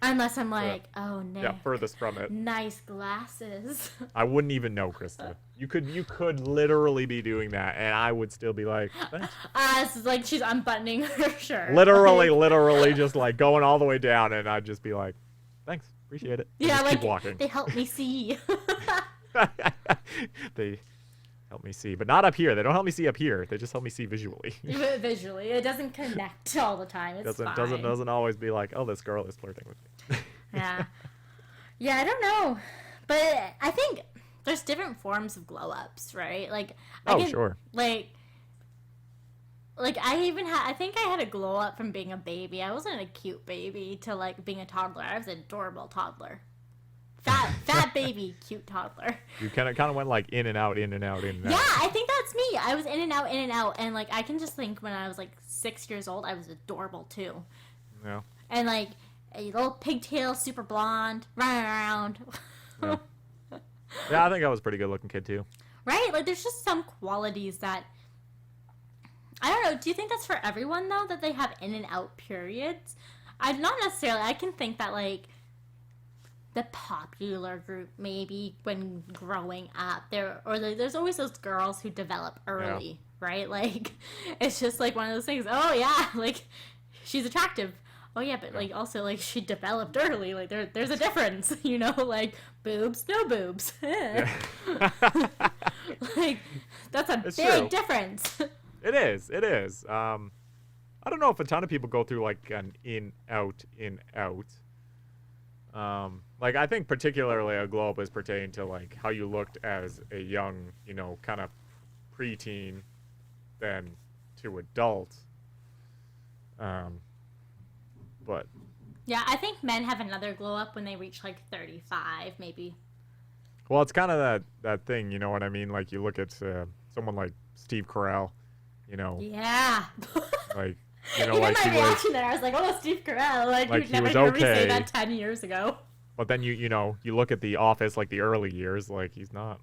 Unless I'm like, oh, Nick. Yeah, furthest from it. Nice glasses. I wouldn't even know, Krysta. You could literally be doing that, and I would still be like, thanks. It's like she's unbuttoning her shirt. Literally just like going all the way down, and I'd just be like, thanks, appreciate it. Yeah, like, keep walking. They help me see. They help me see, but not up here. They don't help me see up here. They just help me see visually. Visually, it doesn't connect all the time. It's fine. Doesn't always be like, oh, this girl is flirting with me. Yeah, I don't know, but I think there's different forms of glow ups, right? Like, sure. Like I think I had a glow up from being a baby. I wasn't a cute baby to like being a toddler. I was an adorable toddler. Fat baby, cute toddler. You kind of went like in and out. Yeah, I think that's me. I was in and out, and like I can just think when I was like 6 years old, I was adorable too. Yeah. And like a little pigtail, super blonde, running around. Yeah, I think I was a pretty good looking kid too. Right? Like there's just some qualities that I don't know. Do you think that's for everyone though, that they have in and out periods? Not necessarily. I can think that like the popular group maybe when growing up there's always those girls who develop early, right? Like it's just like one of those things. Oh yeah, like she's attractive. Oh yeah, but like also like she developed early. Like there's a difference, you know, like boobs, no boobs. Like that's a big difference. It is. I don't know if a ton of people go through like an in out. Like I think particularly a glow up is pertaining to like how you looked as a young, you know, kind of preteen, then to adult. But yeah, I think men have another glow up when they reach like 35, maybe. Well, it's kind of that thing, you know what I mean? Like you look at someone like Steve Carell, you know. Yeah. Like. You know, even like my reaction there, I was like, "Oh, Steve Carell!" Like you'd never hear me say that 10 years ago. But then you know, you look at The Office, like the early years, like he's not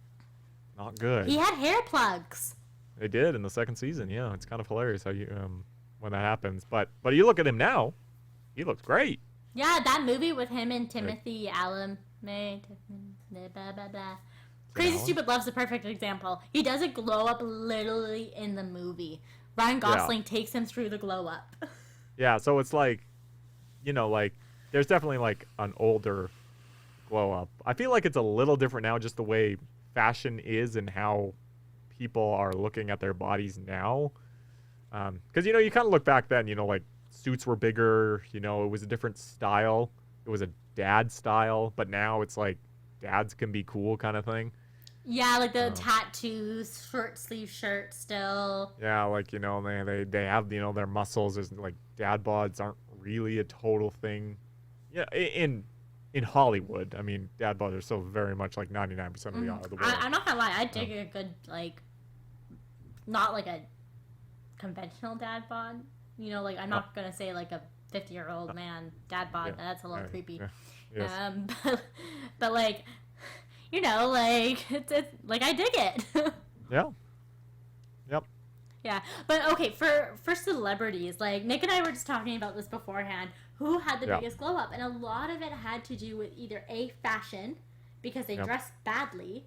good. He had hair plugs. They did in the second season. Yeah, it's kind of hilarious how you when that happens. But you look at him now, he looks great. Yeah, that movie with him and Timothy Chalamet. Blah, blah, blah. Crazy Stupid Love's a perfect example. He does a glow up literally in the movie. Ryan Gosling takes him through the glow up. Yeah, so it's like, like there's definitely like an older glow up. I feel like it's a little different now, just the way fashion is and how people are looking at their bodies now. Because, you kind of look back then, like suits were bigger, it was a different style. It was a dad style, but now it's like dads can be cool kind of thing. Yeah, like the tattoos, short sleeve shirt still. Yeah, like, they have, their muscles. Is like dad bods aren't really a total thing. Yeah, in Hollywood, I mean, dad bods are still very much like 99% of the world. I'm not gonna lie, I dig a good, like, not like a conventional dad bod. Like, I'm not gonna say like a 50-year-old man dad bod. Yeah, That's a little creepy. Yeah, yes. But like, like it's like I dig it. Yeah. Yep. Yeah, but okay, for celebrities, like Nick and I were just talking about this beforehand. Who had the biggest glow up? And a lot of it had to do with either fashion, because they dressed badly.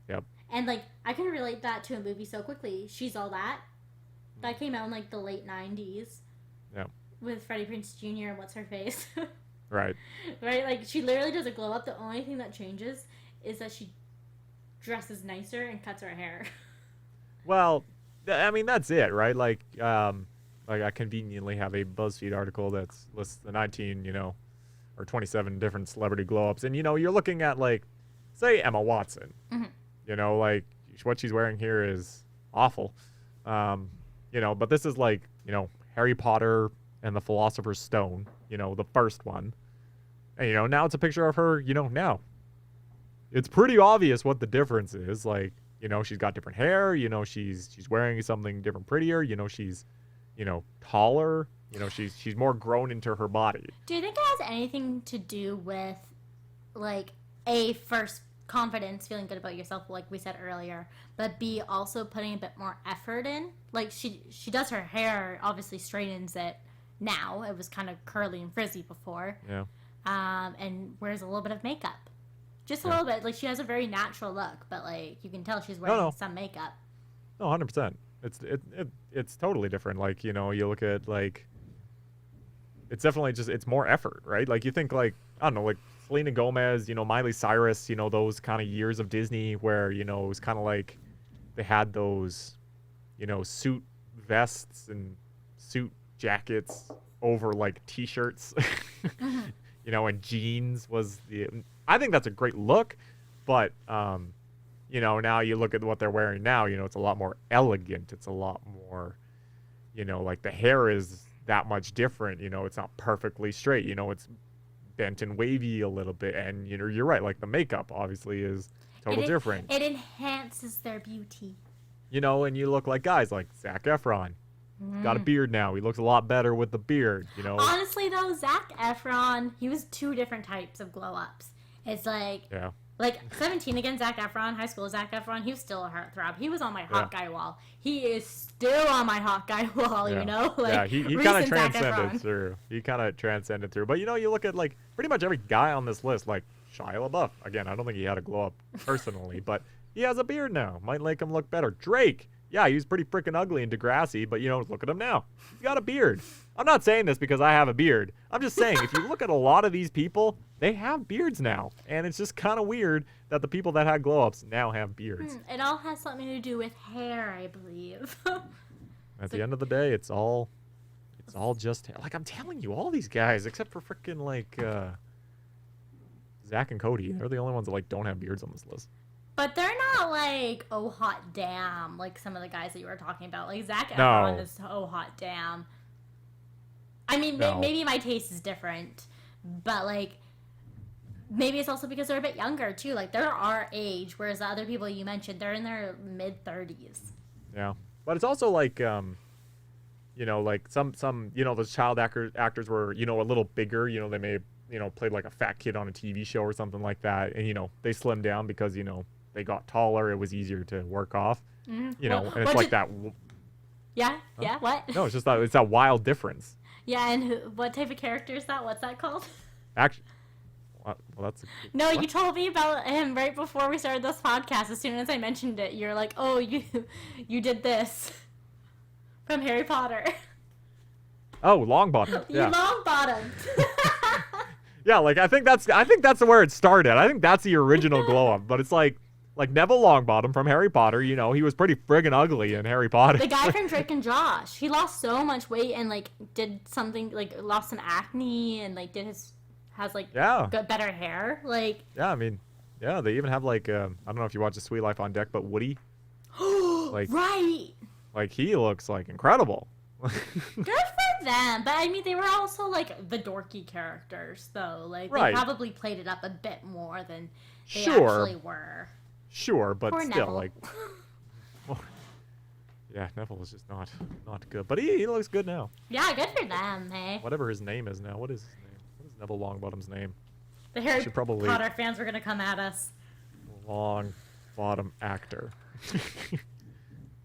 Yep. And like I can relate that to a movie so quickly. She's All That. That came out in like the late 90s. Yep. With Freddie Prinze Jr. and what's her face. Right. Right? Like she literally does a glow up. The only thing that changes is that she dresses nicer and cuts her hair. Well, I mean, that's it, right? Like I conveniently have a BuzzFeed article that's lists the 19, or 27 different celebrity glow-ups. And, you're looking at, like, say Emma Watson. Mm-hmm. Like, what she's wearing here is awful. But this is like, Harry Potter and the Philosopher's Stone, the first one. And, now it's a picture of her, now. It's pretty obvious what the difference is. Like, she's got different hair, she's wearing something different, prettier, she's, taller, she's more grown into her body. Do you think it has anything to do with, like, first confidence, feeling good about yourself, like we said earlier, but B, also putting a bit more effort in? Like, she does her hair, obviously straightens it now. It was kind of curly and frizzy before. Yeah. And wears a little bit of makeup. Just a little bit. Like, she has a very natural look, but, like, you can tell she's wearing some makeup. No, 100%. It's totally different. Like, you look at, like, it's definitely just, it's more effort, right? Like, you think, like, I don't know, like, Selena Gomez, Miley Cyrus, those kind of years of Disney where, it was kind of like they had those, suit vests and suit jackets over, like, T-shirts, Mm-hmm. and jeans was I think that's a great look, but, now you look at what they're wearing now, it's a lot more elegant. It's a lot more, like the hair is that much different. It's not perfectly straight. It's bent and wavy a little bit. And, you're right. Like the makeup obviously is different. It enhances their beauty. And you look like guys like Zac Efron. Got a beard now. He looks a lot better with the beard, Honestly, though, Zac Efron, he was two different types of glow-ups. It's like... Yeah. Like, 17 again, Zac Efron, high school Zac Efron, he was still a heartthrob. He was on my hot guy wall. He is still on my hot guy wall, Like, he kind of transcended through. He kind of transcended through. But, you look at, like, pretty much every guy on this list, like Shia LaBeouf. Again, I don't think he had a glow up personally, but he has a beard now. Might make him look better. Drake. Yeah, he was pretty freaking ugly in Degrassi, but, look at him now. He's got a beard. I'm not saying this because I have a beard. I'm just saying, if you look at a lot of these people, they have beards now. And it's just kind of weird that the people that had glow-ups now have beards. It all has something to do with hair, I believe. At the end of the day, it's all just, like, I'm telling you, all these guys, except for freaking, like, Zach and Cody, they're the only ones that, like, don't have beards on this list. But they're not like, oh, hot damn, like some of the guys that you were talking about. Like, Zac Efron is, oh, hot damn. I mean, maybe my taste is different, but, like, maybe it's also because they're a bit younger, too. Like, they're our age, whereas the other people you mentioned, they're in their mid-30s. Yeah. But it's also, like, like, some those child actors were, a little bigger. They may have, played, like, a fat kid on a TV show or something like that. And, they slimmed down because, they got taller, it was easier to work off. You know, and it's what like did- that. Yeah, yeah, what? No, it's that wild difference. Yeah, and what type of character is that? What's that called? Actually, well, that's. No, what? you told me about him right before we started this podcast. As soon as I mentioned it, you're like, "Oh, you did this from Harry Potter." Oh, Longbottom. You Yeah. long bottomed. Yeah, like I think that's where it started. I think that's the original glow up. But it's like Neville Longbottom from Harry Potter. You know, he was pretty friggin' ugly in Harry Potter. The guy from Drake and Josh. He lost so much weight and like did something like lost some acne and like has like Yeah. better hair. Like Yeah, I mean, yeah, they even have like I don't know if you watch The Sweet Life on Deck, but Woody, like right. like he looks like incredible. Good for them, but I mean, they were also like the dorky characters, though. Like Right. they probably played it up a bit more than they Sure. actually were. Sure, but Poor still, Neville. like, yeah, Neville is just not good. But he looks good now. Yeah, good for them, hey. Whatever his name is now. What is his name? What is Neville Longbottom's name? The Harry should probably- Potter fans were gonna come at us. Longbottom actor.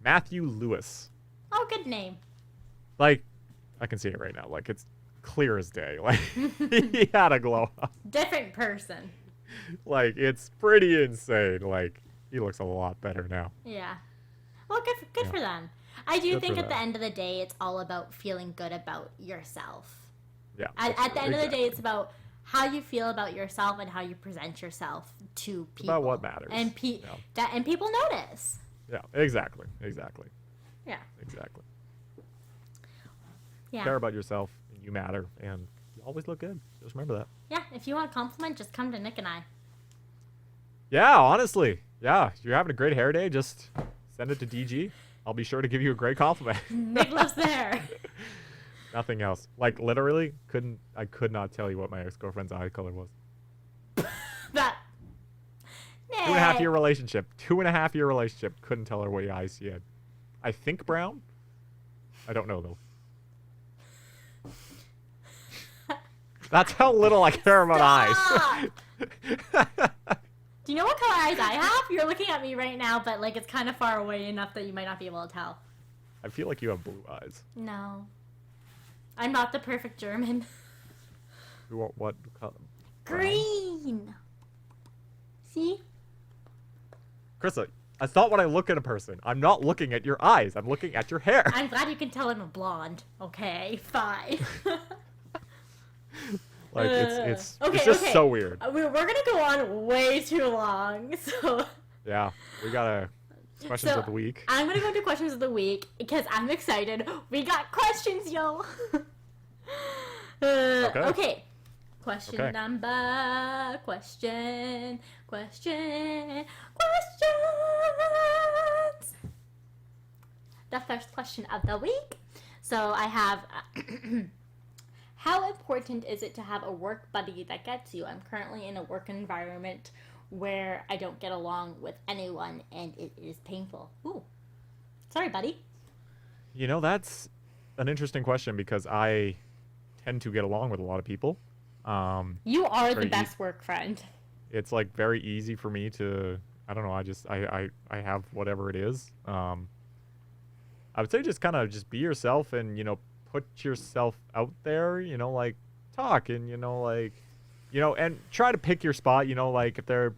Matthew Lewis. Oh, good name. Like, I can see it right now. Like, it's clear as day. Like, he had a glow up. Different person. Like, it's pretty insane. Like, he looks a lot better now. Yeah. Well, good Yeah. for them. I do Good think for at the them. end of the day, it's all about feeling good about yourself. Yeah. At the end of the day, exactly. it's about how you feel about yourself and how you present yourself to people. About what matters. And Yeah. and people notice. Yeah, exactly. Yeah. Exactly. Yeah. Care about yourself, and you matter, and you always look good. Just remember that. Yeah. If you want a compliment, just come to Nick and I. Yeah, honestly. Yeah, if you're having a great hair day, just send it to DG. I'll be sure to give you a great compliment. Nick lives there. Nothing else. Like, literally, I could not tell you what my ex-girlfriend's eye color was. That. 2.5 year relationship. 2.5 year relationship. Couldn't tell her what eyes she had. I think brown. I don't know, though. That's how little I care about eyes. Do you know what color eyes I have? You're looking at me right now, but like it's kind of far away enough that you might not be able to tell. I feel like you have blue eyes. No. I'm not the perfect German. What color? Green. See? Krysta, that's not when I look at a person. I'm not looking at your eyes. I'm looking at your hair. I'm glad you can tell I'm a blonde. Okay, fine. Like, it's Okay, just okay. so weird. We're gonna go on way too long, so Yeah, we got a questions So, of the week. I'm gonna go to questions of the week because I'm excited. We got questions, yo. Okay. Question Okay. number. Questions. The first question of the week. So I have. How important is it to have a work buddy that gets you? I'm currently in a work environment where I don't get along with anyone and it is painful. Ooh. Sorry, buddy. You know, that's an interesting question because I tend to get along with a lot of people. You are the Very best work friend. It's like very easy for me to, I don't know, I have whatever it is. I would say just kind of just be yourself and, you know, put yourself out there, you know, like talk and, you know, like, you know, and try to pick your spot, you know, like if they're,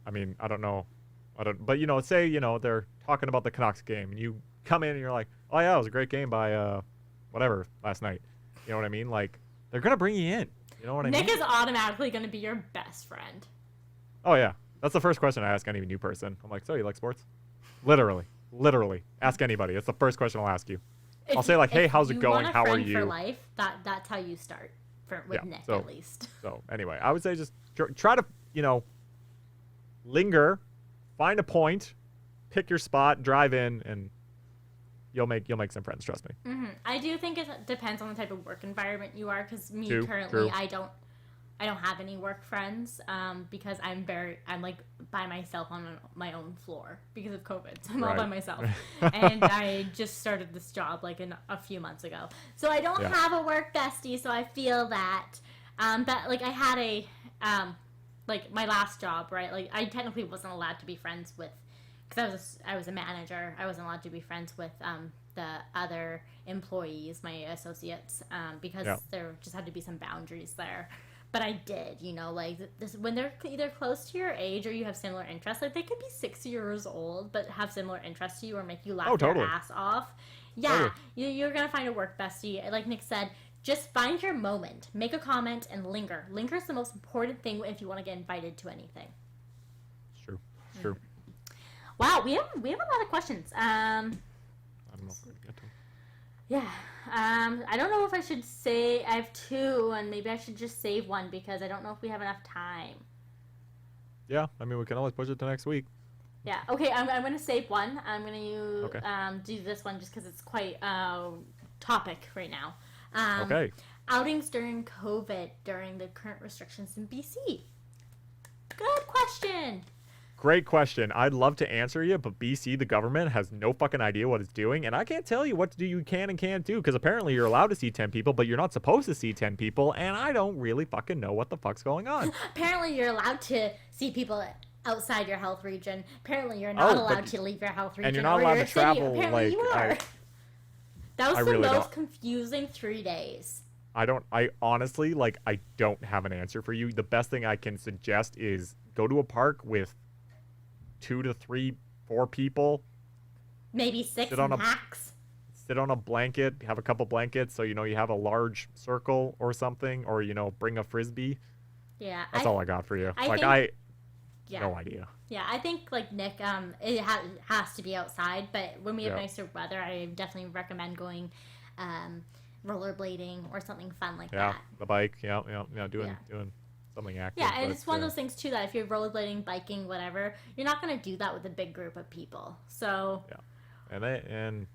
I mean, I don't know, but, you know, say, you know, they're talking about the Canucks game and you come in and you're like, oh yeah, it was a great game by, whatever last night. You know what I mean? Like, they're going to bring you in. You know what I mean? Nick is automatically going to be your best friend. Oh yeah. That's the first question I ask any new person. I'm like, so you like sports? Literally. Ask anybody. It's the first question I'll ask you. I'll say like, hey, how's it going? How are Want a friend you? for life? That's how you start. With Yeah, Nick, so- at least. So anyway, I would say just try to, you know, linger, find a point, pick your spot, drive in, and you'll make some friends. Trust me. Hmm. I do think it depends on the type of work environment you are. Because me True, currently, true. I don't have any work friends. Because I'm like by myself on my own floor because of COVID. So I'm all by Right. myself, and I just started this job like a few months ago. So I don't Yeah. have a work bestie. So I feel that, but like I had like my last job, right? Like I technically wasn't allowed to be friends with, because I was a manager. I wasn't allowed to be friends with the other employees, my associates, because there just had to be some boundaries there. But I did, you know, like this when they're either close to your age or you have similar interests. Like they could be 6 years old but have similar interests to you or make you laugh your ass off. Yeah, you're gonna find a work bestie. Like Nick said, just find your moment, make a comment, and linger. Linger is the most important thing if you want to get invited to anything. It's true. It's true. Wow, we have a lot of questions. I don't know if we're gonna get to them. Yeah. I don't know if I should say I have two, and maybe I should just save one because I don't know if we have enough time. Yeah, I mean we can always push it to next week. Yeah. Okay, I'm gonna save one. I'm gonna do this one just because it's quite topic right now. Okay. Outings during COVID during the current restrictions in BC. Good question. Great question. I'd love to answer you, but BC, the government, has no fucking idea what it's doing, and I can't tell you what to do you can and can't do, because apparently you're allowed to see 10 people, but you're not supposed to see 10 people, and I don't really fucking know what the fuck's going on. Apparently you're allowed to see people outside your health region. Apparently you're not allowed to leave your health region. And you're not allowed to travel. Apparently you are. That was the really most confusing 3 days. I honestly, I don't have an answer for you. The best thing I can suggest is go to a park with 2 to 3, 4 people. Maybe 6 max. Sit on a blanket, have a couple blankets so you have a large circle or something, or bring a frisbee. Yeah. That's all I got for you. No idea. Yeah, I think like Nick, it has to be outside, but when we have nicer weather, I definitely recommend going rollerblading or something fun like that. Yeah, the bike. Doing something active. Yeah, and it's one of those things too that if you're rollerblading, biking, whatever, you're not gonna do that with a big group of people. So the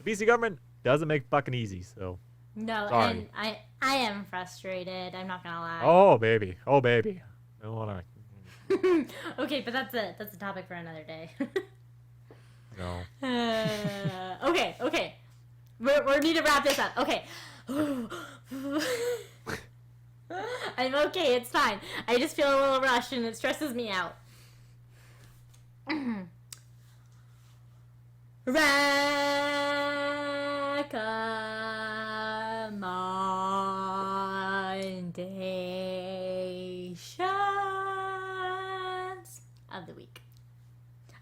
BC government doesn't make fucking easy. So and I am frustrated. I'm not gonna lie. Oh baby. I don't wanna. Okay, but that's a topic for another day. No. Okay. We need to wrap this up. Okay. I'm okay. It's fine. I just feel a little rushed and it stresses me out. Recommendations of the week.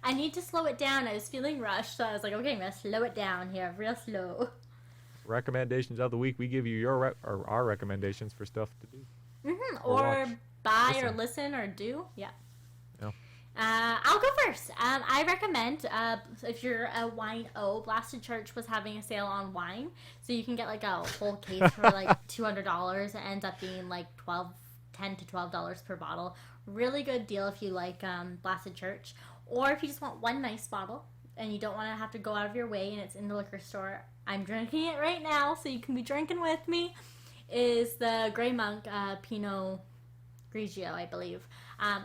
I need to slow it down. I was feeling rushed, so I was like, okay, I'm going to slow it down here, real slow. Recommendations of the week. We give you our recommendations for stuff to do. Or buy or listen or do. Yeah. I'll go first. I recommend, if you're a wine Blasted Church was having a sale on wine. So you can get like a whole case for like $200. It ends up being like $10 to $12 per bottle. Really good deal if you like Blasted Church. Or if you just want one nice bottle and you don't want to have to go out of your way and it's in the liquor store. I'm drinking it right now, so you can be drinking with me. Is the Grey Monk Pinot Grigio, I believe.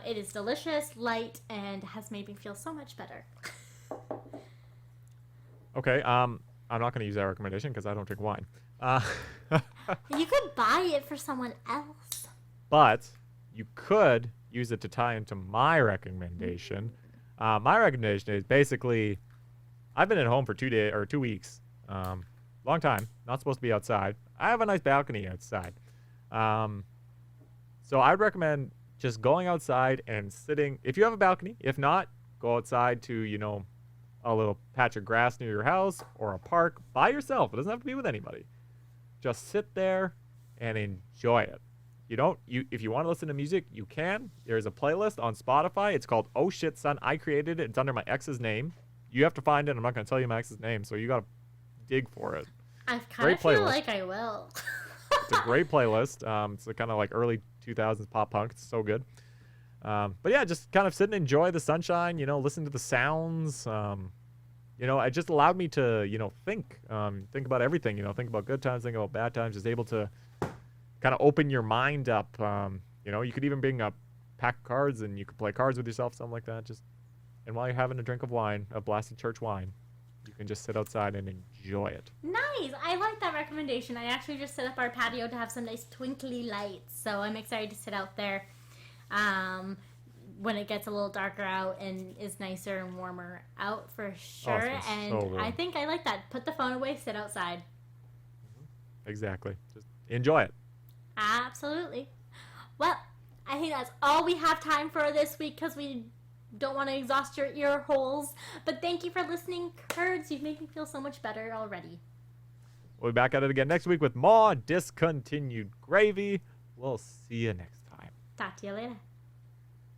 It is delicious, light, and has made me feel so much better. Okay, I'm not going to use that recommendation because I don't drink wine. You could buy it for someone else. But you could use it to tie into my recommendation. My recommendation is basically, I've been at home for 2 weeks. Long time. Not supposed to be outside. I have a nice balcony outside. So I'd recommend just going outside and sitting. If you have a balcony, if not, go outside to, a little patch of grass near your house or a park by yourself. It doesn't have to be with anybody. Just sit there and enjoy it. If you want to listen to music, you can. There's a playlist on Spotify. It's called Oh Shit Son. I created it. It's under my ex's name. You have to find it. I'm not going to tell you my ex's name, so you got to dig for it. I kind of feel like I will. It's a great playlist. It's a kind of like early 2000s pop punk. It's so good. But yeah, just kind of sit and enjoy the sunshine, listen to the sounds. It just allowed me to, think about everything, think about good times, think about bad times, just able to kind of open your mind up. You could even bring a pack of cards and you could play cards with yourself, something like that. And while you're having a drink of wine, a Blasted Church wine, you can just sit outside and enjoy it. Nice. I like that recommendation. I actually just set up our patio to have some nice twinkly lights, so I'm excited to sit out there when it gets a little darker out and is nicer and warmer out for sure. it's been And so warm. I think I like that. Put the phone away, sit outside. Exactly. Just enjoy it. Absolutely. Well, I think that's all we have time for this week because we don't want to exhaust your ear holes. But thank you for listening, Kurds. You've made me feel so much better already. We'll be back at it again next week with more Discontinued Gravy. We'll see you next time. Talk to you later.